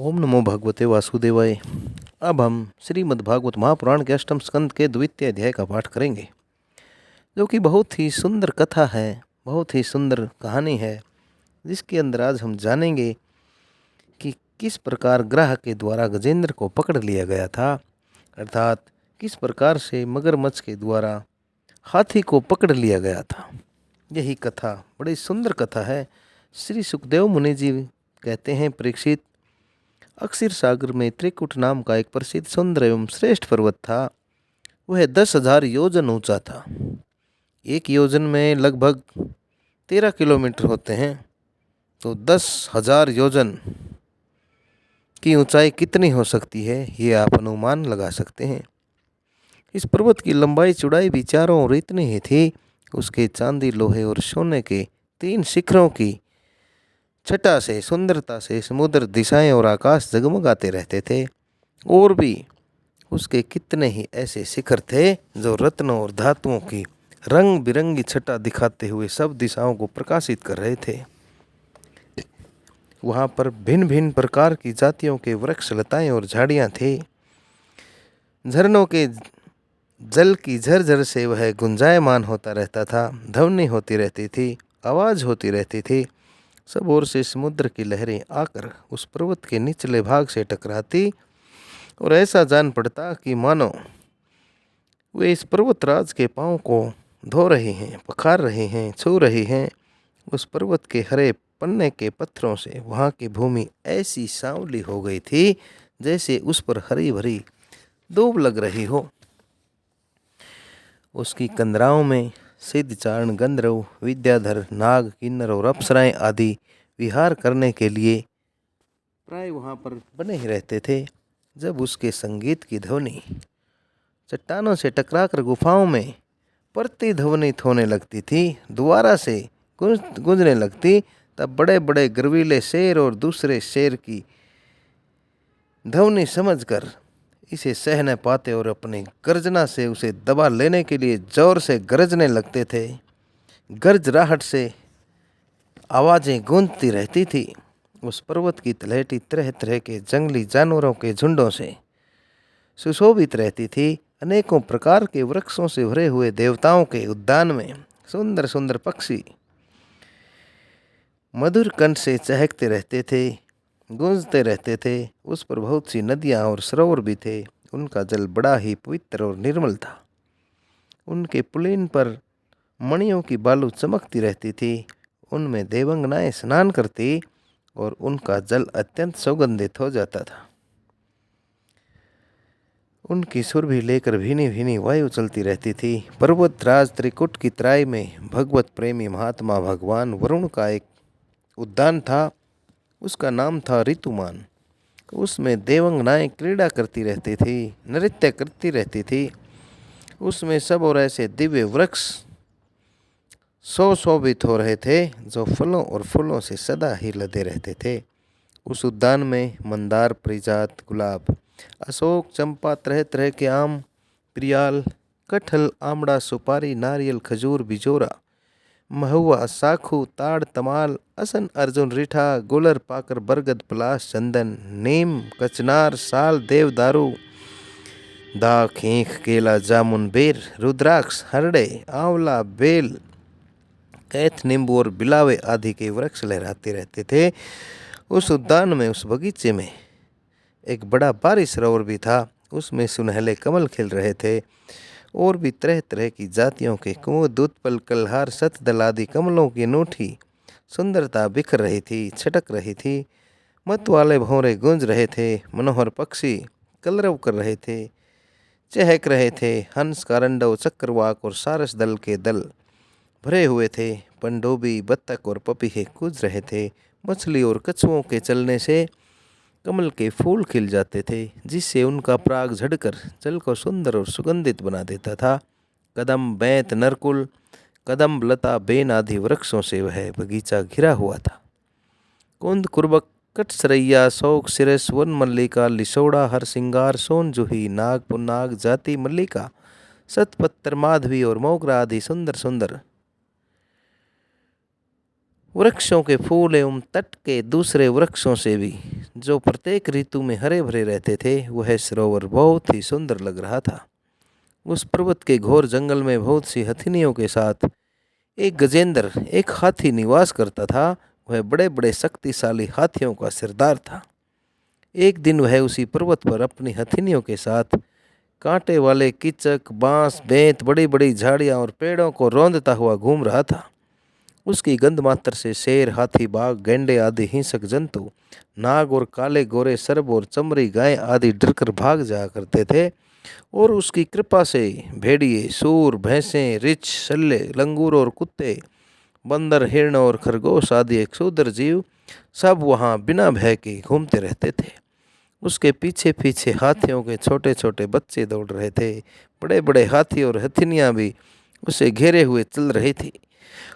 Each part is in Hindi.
ओम नमो भगवते वासुदेवाय। अब हम श्रीमद् भागवत महापुराण के अष्टम स्कंद के द्वितीय अध्याय का पाठ करेंगे, जो कि बहुत ही सुंदर कथा है, बहुत ही सुंदर कहानी है, जिसके अंदर आज हम जानेंगे कि किस प्रकार ग्रह के द्वारा गजेंद्र को पकड़ लिया गया था, अर्थात किस प्रकार से मगरमच्छ के द्वारा हाथी को पकड़ लिया गया था। यही कथा बड़ी सुंदर कथा है। श्री सुखदेव मुनि जी कहते हैं, परीक्षित, अक्षीर सागर में त्रिकुट नाम का एक प्रसिद्ध सुंदर एवं श्रेष्ठ पर्वत था। वह 10,000 योजन ऊंचा था। एक योजन में लगभग 13 किलोमीटर होते हैं, तो 10,000 योजन की ऊंचाई कितनी हो सकती है, ये आप अनुमान लगा सकते हैं। इस पर्वत की लंबाई चौड़ाई भी चारों ओर इतनी ही थी। उसके चांदी, लोहे और सोने के 3 शिखरों की छटा से, सुंदरता से समुद्र, दिशाएं और आकाश जगमगाते रहते थे। और भी उसके कितने ही ऐसे शिखर थे जो रत्नों और धातुओं की रंग बिरंगी छटा दिखाते हुए सब दिशाओं को प्रकाशित कर रहे थे। वहाँ पर भिन्न भिन्न प्रकार की जातियों के वृक्ष, लताएं और झाड़ियाँ थे। झरनों के जल की झरझर से वह गुंजायमान होता रहता था। ध्वनि होती रहती थी, आवाज़ होती रहती थी। सब ओर से समुद्र की लहरें आकर उस पर्वत के निचले भाग से टकराती और ऐसा जान पड़ता कि मानो वे इस पर्वतराज के पांव को धो रहे हैं, पखार रहे हैं, छू रहे हैं। उस पर्वत के हरे पन्ने के पत्थरों से वहाँ की भूमि ऐसी सांवली हो गई थी जैसे उस पर हरी भरी दूब लग रही हो। उसकी कंदराओं में सिद्ध, चारण, गंधर्व, विद्याधर, नाग, किन्नर और अप्सराएं आदि विहार करने के लिए प्राय वहाँ पर बने ही रहते थे। जब उसके संगीत की ध्वनि चट्टानों से टकराकर गुफाओं में प्रतिध्वनित होने लगती थी, दोबारा से गूंजने लगती, तब बड़े बड़े गर्वीले शेर और दूसरे शेर की ध्वनि समझकर इसे सह न पाते और अपनी गर्जना से उसे दबा लेने के लिए जोर से गरजने लगते थे। गर्जराहट से आवाज़ें गूंजती रहती थी। उस पर्वत की तलहटी तरह तरह के जंगली जानवरों के झुंडों से सुशोभित रहती थी। अनेकों प्रकार के वृक्षों से भरे हुए देवताओं के उद्यान में सुंदर सुंदर पक्षी मधुर कंठ से चहकते रहते थे, गूंजते रहते थे। उस पर बहुत सी नदियाँ और सरोवर भी थे। उनका जल बड़ा ही पवित्र और निर्मल था। उनके पुलिन पर मणियों की बालू चमकती रहती थी। उनमें देवंगनाएं स्नान करती और उनका जल अत्यंत सुगंधित हो जाता था। उनकी सुरभि लेकर भीनी भीनी वायु चलती रहती थी। पर्वतराज त्रिकुट की तराई में भगवत प्रेमी महात्मा भगवान वरुण का एक उद्यान था। उसका नाम था ऋतुमान। उसमें देवंगनाएं क्रीड़ा करती रहती थी, नृत्य करती रहती थी। उसमें सब और ऐसे दिव्य वृक्ष सुशोभित हो रहे थे जो फलों और फूलों से सदा ही लदे रहते थे। उस उद्यान में मंदार, पारिजात, गुलाब, अशोक, चंपा, तरह तरह के आम, प्रियाल, कटहल, आमड़ा, सुपारी, नारियल, खजूर, बिजोरा, महुआ, साखू, ताड़, तमाल, असन, अर्जुन, रीठा, गुलर, पाकर, बरगद, पलाश, चंदन, नीम, कचनार, साल, देवदारू, दाख, खींख, केला, जामुन, बेर, रुद्राक्ष, हरड़े, आंवला, बेल, कैथ, नींबू और बिलावे आदि के वृक्ष लहराते रहते थे। उस उद्यान में, उस बगीचे में एक बड़ा बारी सरोवर भी था। उसमें सुनहले कमल खिल रहे थे और भी तरह तरह की जातियों के कुमुद, उत्पल, कलहार, शतदल आदि कमलों की अनूठी सुंदरता बिखर रही थी, छटक रही थी। मत वाले भंवरे गूंज रहे थे। मनोहर पक्षी कलरव कर रहे थे, चहक रहे थे। हंस, कारंडव, चक्रवाक और सारस दल के दल भरे हुए थे। पंडोबी, बत्तख और पपीहे कूद रहे थे। मछली और कछुओं के चलने से कमल के फूल खिल जाते थे, जिससे उनका पराग झड़कर जल को सुंदर और सुगंधित बना देता था। कदम, बैंत, नरकुल, कदम्ब, लता, बेन आदि वृक्षों से वह बगीचा घिरा हुआ था। कुंद, कुर्बक, कटसरैया, शोक, सिरस, वन मल्लिका, लिसोड़ा, हरसिंगार, सोन जूही, नाग, पुन्नाग, जाति मल्लिका, सतपत्र, माधवी और मोगरा आदि सुंदर सुंदर वृक्षों के फूल एवं तट के दूसरे वृक्षों से भी, जो प्रत्येक ऋतु में हरे भरे रहते थे, वह सरोवर बहुत ही सुंदर लग रहा था। उस पर्वत के घोर जंगल में बहुत सी हथिनियों के साथ एक गजेंद्र, एक हाथी निवास करता था। वह बड़े बड़े शक्तिशाली हाथियों का सरदार था। एक दिन वह उसी पर्वत पर अपनी हथिनियों के साथ कांटे वाले कीचक, बांस, बेंत, बड़ी बड़ी झाड़ियां और पेड़ों को रौंदता हुआ घूम रहा था। उसकी गंध मात्र से शेर, हाथी, बाघ, गैंडे आदि हिंसक जंतु, नाग और काले गोरे सर्प और चमड़ी गाय आदि डरकर भाग जाया करते थे। और उसकी कृपा से भेड़िए, सूर, भैंसें, रिछ, शल्य, लंगूर और कुत्ते, बंदर, हिरण और खरगोश आदि एक क्षुद्र जीव सब वहाँ बिना भय के घूमते रहते थे। उसके पीछे पीछे हाथियों के छोटे छोटे बच्चे दौड़ रहे थे। बड़े बड़े हाथी और हथिनियाँ भी उसे घेरे हुए चल रही थी।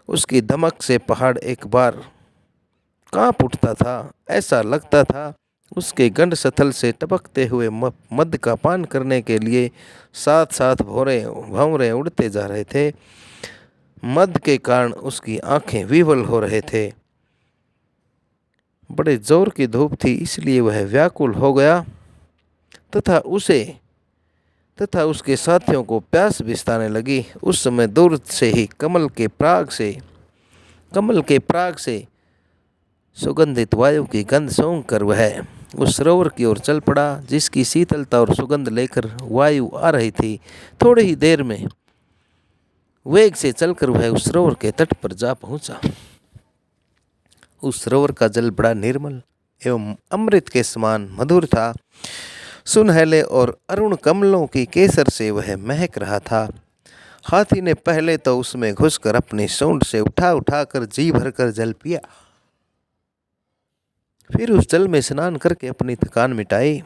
उसकी धमक से पहाड़ एक बार कांप उठता था। ऐसा लगता था उसके गंड स्थल से टपकते हुए मद का पान करने के लिए साथ साथ भंवरे उड़ते जा रहे थे। मद के कारण उसकी आंखें विवल हो रहे थे। बड़े जोर की धूप थी, इसलिए वह व्याकुल हो गया तथा उसके साथियों को प्यास भी सताने लगी। उस समय दूर से ही कमल के पराग से सुगंधित वायु की गंध सूंघ कर वह उस सरोवर की ओर चल पड़ा, जिसकी शीतलता और सुगंध लेकर वायु आ रही थी। थोड़ी ही देर में वेग से चलकर वह उस सरोवर के तट पर जा पहुंचा। उस सरोवर का जल बड़ा निर्मल एवं अमृत के समान मधुर था। सुनहले और अरुण कमलों की केसर से वह महक रहा था। हाथी ने पहले तो उसमें घुसकर अपनी सूंड से उठा उठा कर जी भरकर जल पिया। फिर उस जल में स्नान करके अपनी थकान मिटाई।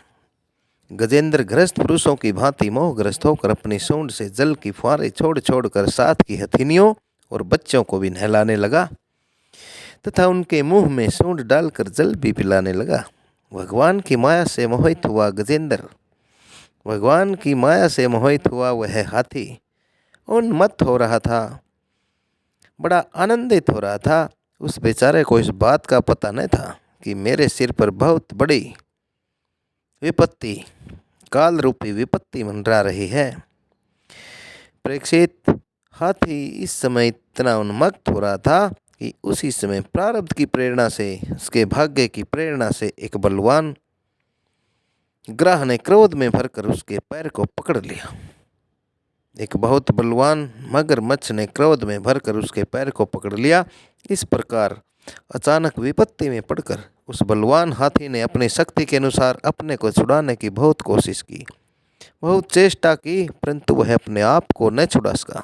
गजेंद्र गृहस्थ पुरुषों की भांति मोहग्रस्त होकर अपनी सूंड से जल की फुहारें छोड़ छोड़कर साथ की हथिनियों और बच्चों को भी नहलाने लगा तथा उनके मुंह में सूंड डालकर जल भी पिलाने लगा। भगवान की माया से मोहित हुआ वह हाथी उन्मत्त हो रहा था, बड़ा आनंदित हो रहा था। उस बेचारे को इस बात का पता न था कि मेरे सिर पर बहुत बड़ी विपत्ति, काल रूपी विपत्ति मंडरा रही है। परीक्षित, हाथी इस समय इतना उन्मत्त हो रहा था कि उसी समय प्रारब्ध की प्रेरणा से, उसके भाग्य की प्रेरणा से एक बलवान ग्राह ने क्रोध में भरकर उसके पैर को पकड़ लिया। एक बहुत बलवान मगरमच्छ ने क्रोध में भरकर उसके पैर को पकड़ लिया। इस प्रकार अचानक विपत्ति में पड़कर उस बलवान हाथी ने अपनी शक्ति के अनुसार अपने को छुड़ाने की बहुत कोशिश की, बहुत चेष्टा की, परंतु वह अपने आप को न छुड़ा सका।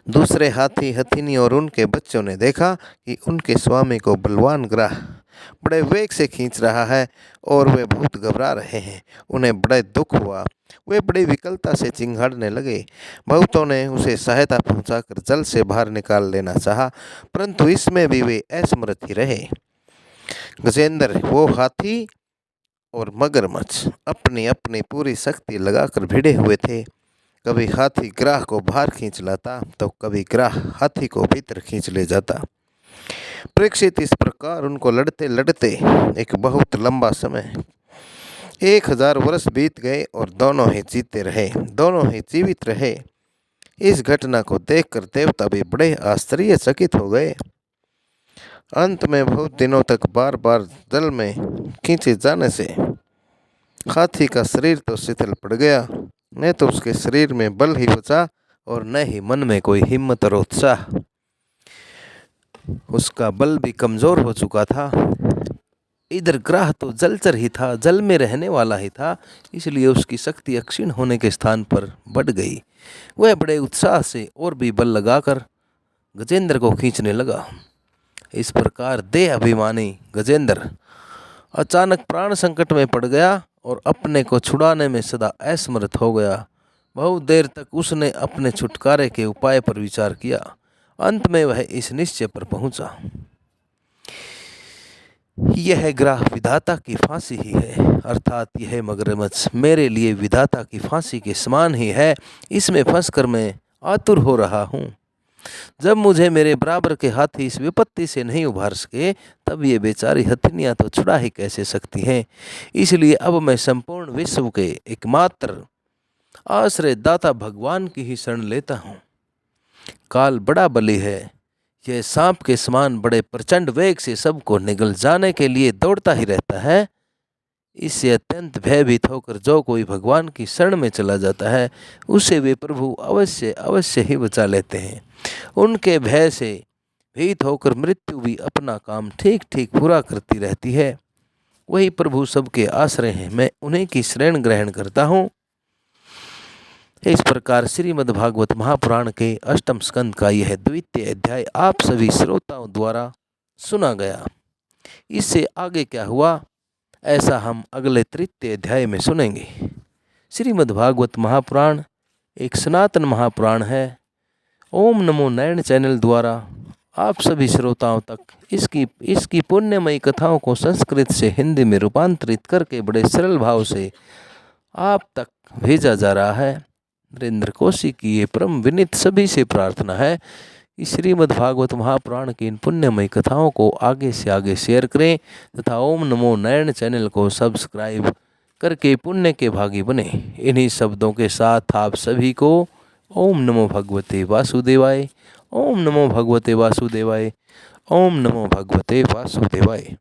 दूसरे हाथी, हथिनी और उनके बच्चों ने देखा कि उनके स्वामी को बलवान ग्राह बड़े वेग से खींच रहा है और वे बहुत घबरा रहे हैं। उन्हें बड़े दुख हुआ। वे बड़ी विकलता से चिंघाड़ने लगे। बहुतों ने उसे सहायता पहुंचाकर जल से बाहर निकाल लेना चाहा, परंतु इसमें भी वे असमर्थ ही रहे। गजेंद्र, वो हाथी और मगरमच्छ अपनी अपनी पूरी शक्ति लगाकर भिड़े हुए थे। कभी हाथी ग्राह को बाहर खींच लाता तो कभी ग्राह हाथी को भीतर खींच ले जाता। परीक्षित, इस प्रकार उनको लड़ते लड़ते एक बहुत लंबा समय 1000 वर्ष बीत गए और दोनों ही जीवित रहे। इस घटना को देखकर देवता भी बड़े आश्चर्यचकित हो गए। अंत में बहुत दिनों तक बार बार जल में खींचे जाने से हाथी का शरीर तो शिथिल पड़ गया, न तो उसके शरीर में बल ही बचा और न ही मन में कोई हिम्मत और उत्साह। उसका बल भी कमजोर हो चुका था। इधर ग्राह तो जलचर ही था, जल में रहने वाला ही था, इसलिए उसकी शक्ति अक्षीण होने के स्थान पर बढ़ गई। वह बड़े उत्साह से और भी बल लगाकर गजेंद्र को खींचने लगा। इस प्रकार देह अभिमानी गजेंद्र अचानक प्राण संकट में पड़ गया और अपने को छुड़ाने में सदा असमर्थ हो गया। बहुत देर तक उसने अपने छुटकारे के उपाय पर विचार किया। अंत में वह इस निश्चय पर पहुंचा, यह ग्राह विधाता की फांसी ही है, अर्थात यह मगरमच्छ मेरे लिए विधाता की फांसी के समान ही है। इसमें फंसकर मैं आतुर हो रहा हूँ। जब मुझे मेरे बराबर के हाथी इस विपत्ति से नहीं उभार सके, तब ये बेचारी हथिनियाँ तो छुड़ा ही कैसे सकती हैं। इसलिए अब मैं संपूर्ण विश्व के एकमात्र आश्रयदाता भगवान की ही शरण लेता हूँ। काल बड़ा बली है, यह सांप के समान बड़े प्रचंड वेग से सबको निगल जाने के लिए दौड़ता ही रहता है। इससे अत्यंत भयभीत होकर जो कोई भगवान की शरण में चला जाता है, उसे वे प्रभु अवश्य अवश्य ही बचा लेते हैं। उनके भय से भीत होकर मृत्यु भी अपना काम ठीक ठीक पूरा करती रहती है। वही प्रभु सबके आश्रय हैं, मैं उन्हीं की शरण ग्रहण करता हूँ। इस प्रकार श्रीमद् भागवत महापुराण के अष्टम स्कंद का यह द्वितीय अध्याय आप सभी श्रोताओं द्वारा सुना गया। इससे आगे क्या हुआ, ऐसा हम अगले तृतीय अध्याय में सुनेंगे। श्रीमद् भागवत महापुराण एक सनातन महापुराण है। ओम नमो नारायण चैनल द्वारा आप सभी श्रोताओं तक इसकी पुण्यमयी कथाओं को संस्कृत से हिंदी में रूपांतरित करके बड़े सरल भाव से आप तक भेजा जा रहा है। नरेंद्र कोशी की ये परम विनीत सभी से प्रार्थना है कि श्रीमद् भागवत महापुराण की इन पुण्यमयी कथाओं को आगे से आगे शेयर करें तथा ओम नमो नारायण चैनल को सब्सक्राइब करके पुण्य के भागी बने। इन्हीं शब्दों के साथ आप सभी को ओम नमो भगवते वासुदेवाय, ओम नमो भगवते वासुदेवाय, ओम नमो भगवते वासुदेवाय।